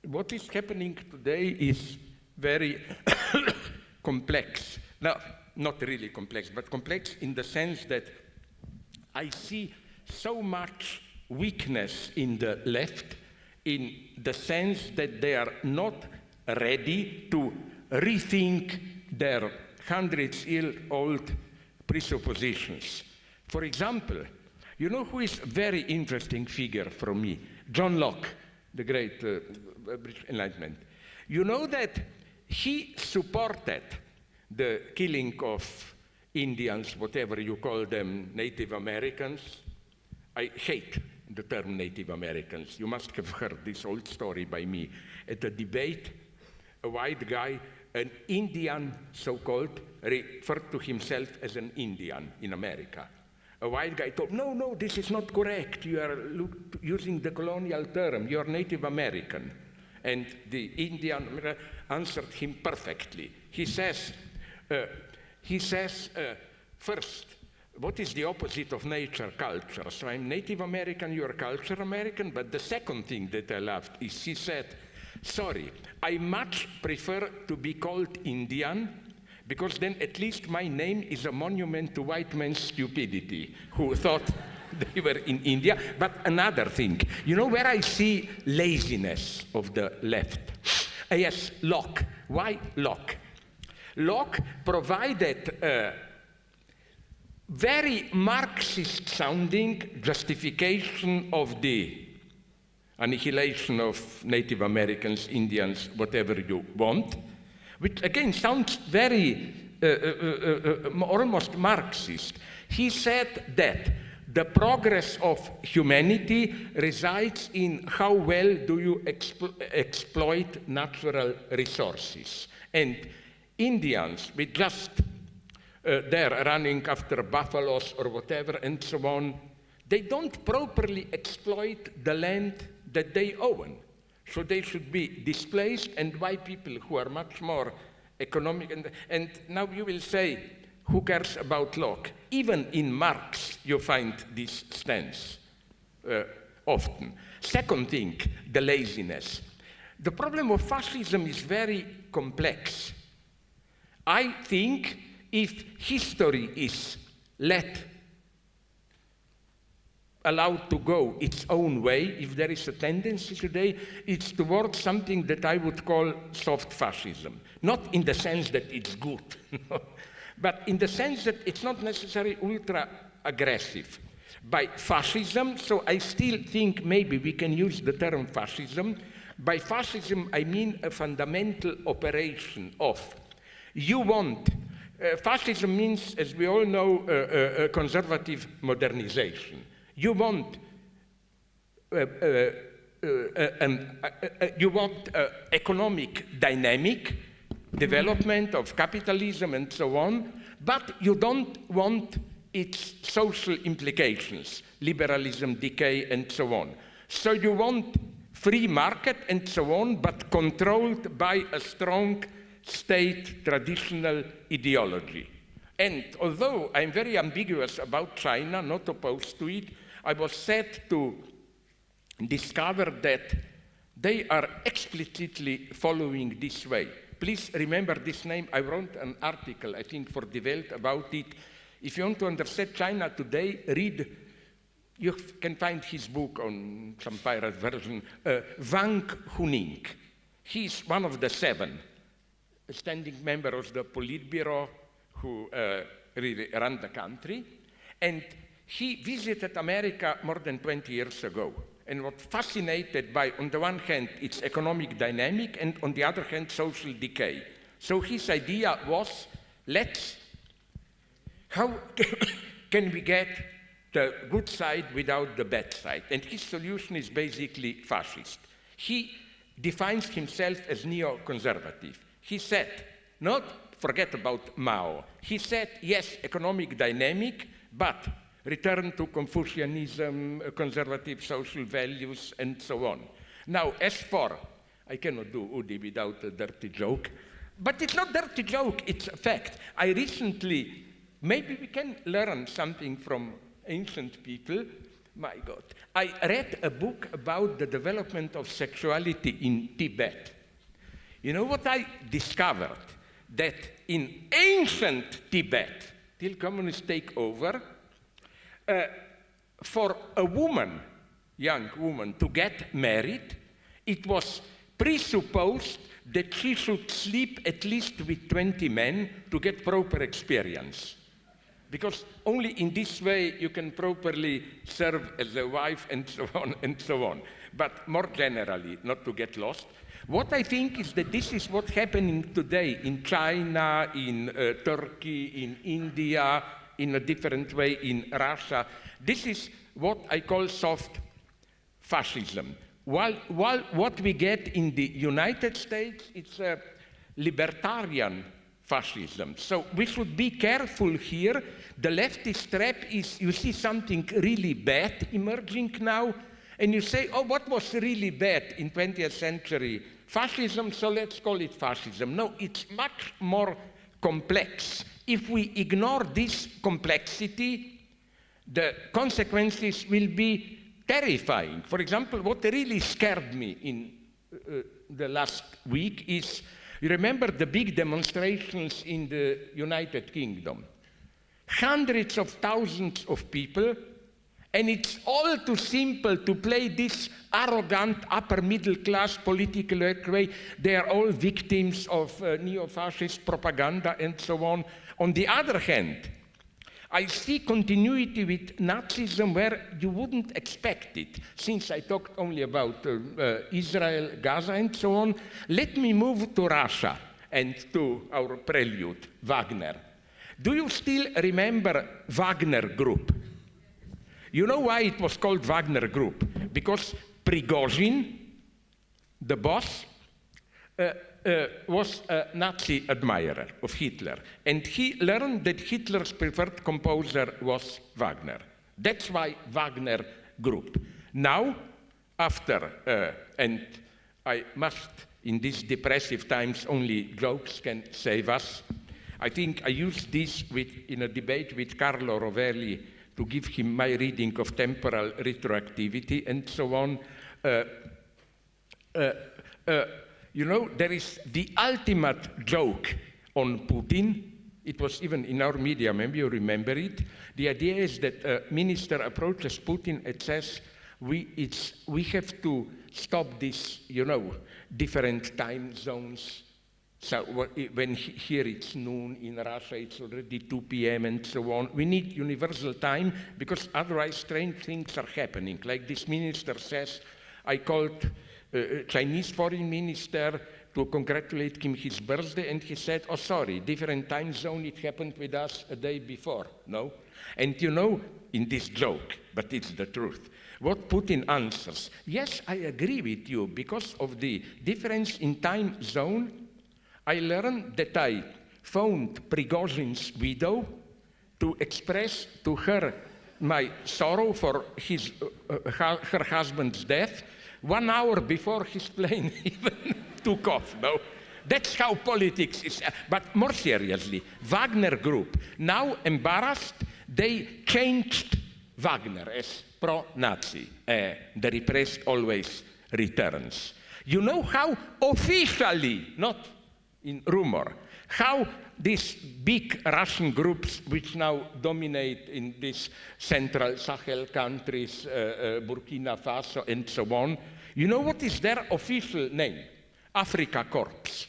what is happening today is very complex. No, not really complex, but complex in the sense that I see so much weakness in the left, in the sense that they are not ready to rethink their hundreds-year-old presuppositions. For example, you know who is a very interesting figure for me? John Locke, the great British Enlightenment. You know that he supported the killing of Indians, whatever you call them, Native Americans. I hate the term Native Americans. You must have heard this old story by me. At a debate, a white guy, an Indian, so-called, referred to himself as an Indian in America. A white guy told, no, this is not correct. You are using the colonial term. You are Native American. And the Indian answered him perfectly. He says, first, what is the opposite of nature? Culture. So I'm Native American, you're culture American. But the second thing that I loved is he said, sorry, I much prefer to be called Indian, because then at least my name is a monument to white man's stupidity, who thought they were in India. But another thing, you know where I see laziness of the left? Yes, Locke. Why Locke? Locke provided a very Marxist-sounding justification of the annihilation of Native Americans, Indians, whatever you want, which again sounds very almost Marxist. He said that the progress of humanity resides in how well do you exploit natural resources. And Indians, with just they're running after buffaloes or whatever and so on, they don't properly exploit the land that they own. So they should be displaced, and white people who are much more economic. And now you will say, who cares about Locke? Even in Marx, you find this stance often. Second thing, the laziness. The problem of fascism is very complex. I think if history is allowed to go its own way, if there is a tendency today, it's towards something that I would call soft fascism. Not in the sense that it's good, but in the sense that it's not necessarily ultra-aggressive. By fascism, so I still think maybe we can use the term fascism. By fascism, I mean a fundamental operation of, you want, fascism means, as we all know, conservative modernization. You want economic dynamic development of capitalism and so on, but you don't want its social implications, liberalism, decay, and so on. So you want free market and so on, but controlled by a strong state traditional ideology. And although I'm very ambiguous about China, not opposed to it, I was sad to discover that they are explicitly following this way. Please remember this name. I wrote an article, I think, for Die Welt about it. If you want to understand China today, read, you can find his book on some pirate version, Wang Huning. He's one of the 7 standing members of the Politburo who really run the country. And he visited America more than 20 years ago and was fascinated by, on the one hand, its economic dynamic, and on the other hand, social decay. So his idea was, how can we get the good side without the bad side? And his solution is basically fascist. He defines himself as neoconservative. He said, not forget about Mao. He said, yes, economic dynamic, but return to Confucianism, conservative social values, and so on. Now, as for, I cannot do Udi without a dirty joke, but it's not dirty joke, it's a fact. I recently, maybe we can learn something from ancient people. My God. I read a book about the development of sexuality in Tibet. You know what I discovered? That in ancient Tibet, till communists take over, for a woman, young woman, to get married, it was presupposed that she should sleep at least with 20 men to get proper experience. Because only in this way you can properly serve as a wife and so on and so on. But more generally, not to get lost, what I think is that this is what's happening today in China, in Turkey, in India, in a different way in Russia. This is what I call soft fascism. While what we get in the United States, it's a libertarian fascism. So we should be careful here. The leftist trap is, you see something really bad emerging now, and you say, oh, what was really bad in 20th century fascism, so let's call it fascism. No, it's much more complex. If we ignore this complexity, the consequences will be terrifying. For example, what really scared me in the last week is, you remember the big demonstrations in the United Kingdom? Hundreds of thousands of people, and it's all too simple to play this arrogant upper middle class political way. They are all victims of neo-fascist propaganda and so on. On the other hand, I see continuity with Nazism where you wouldn't expect it. Since I talked only about Israel, Gaza, and so on, let me move to Russia and to our prelude, Wagner. Do you still remember Wagner Group? You know why it was called Wagner Group? Because Prigozhin, the boss, was a Nazi admirer of Hitler, and he learned that Hitler's preferred composer was Wagner. That's why Wagner Group. Now, after, and I must, in these depressive times, only jokes can save us. I think I used this in a debate with Carlo Rovelli to give him my reading of temporal retroactivity and so on. You know, there is the ultimate joke on Putin. It was even in our media, maybe you remember it. The idea is that a minister approaches Putin and says, we have to stop this, you know, different time zones. So when here it's noon, in Russia it's already 2 p.m. and so on. We need universal time because otherwise strange things are happening. Like this minister says, I called Chinese foreign minister to congratulate him his birthday, and he said, oh, sorry, different time zone, it happened with us a day before, no? And you know, in this joke, but it's the truth, what Putin answers, yes, I agree with you, because of the difference in time zone, I learned that I phoned Prigozhin's widow to express to her my sorrow for her husband's death, 1 hour before his plane even took off, no? That's how politics is. But more seriously, Wagner Group, now embarrassed, they changed Wagner as pro-Nazi. The repressed always returns. You know how officially, not in rumor, how these big Russian groups, which now dominate in these central Sahel countries, Burkina Faso and so on, you know what is their official name? Africa Corps.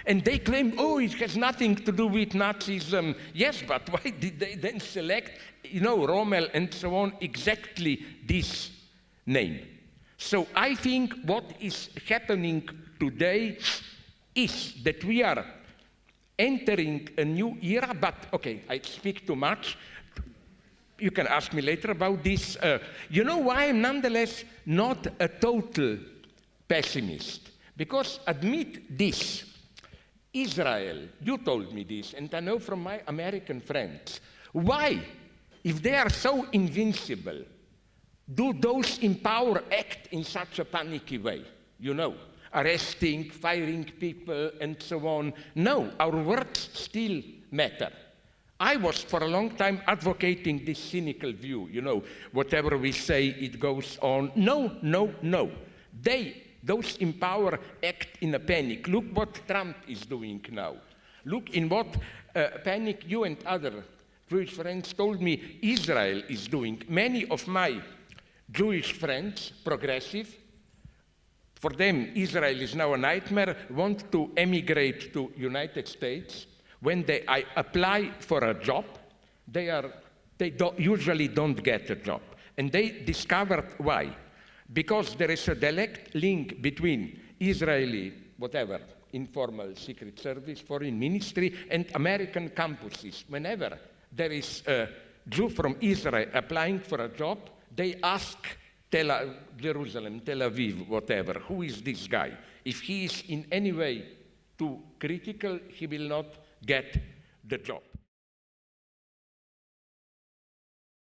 And they claim, oh, it has nothing to do with Nazism. Yes, but why did they then select, you know, Rommel and so on, exactly this name? So I think what is happening today is that we are entering a new era, but okay, I speak too much. You can ask me later about this. You know why I'm nonetheless not a total pessimist? Because admit this, Israel, you told me this, and I know from my American friends, why, if they are so invincible, do those in power act in such a panicky way? You know, arresting, firing people, and so on. No, our words still matter. I was for a long time advocating this cynical view, you know, whatever we say, it goes on. No, no, no. Those in power act in a panic. Look what Trump is doing now. Look in what panic you and other Jewish friends told me Israel is doing. Many of my Jewish friends, progressive, for them Israel is now a nightmare, want to emigrate to United States. When they apply for a job, they usually don't get a job. And they discovered why. Because there is a direct link between Israeli, whatever, informal secret service, foreign ministry, and American campuses. Whenever there is a Jew from Israel applying for a job, they ask Jerusalem, Tel Aviv, whatever, who is this guy? If he is in any way too critical, he will not get the job.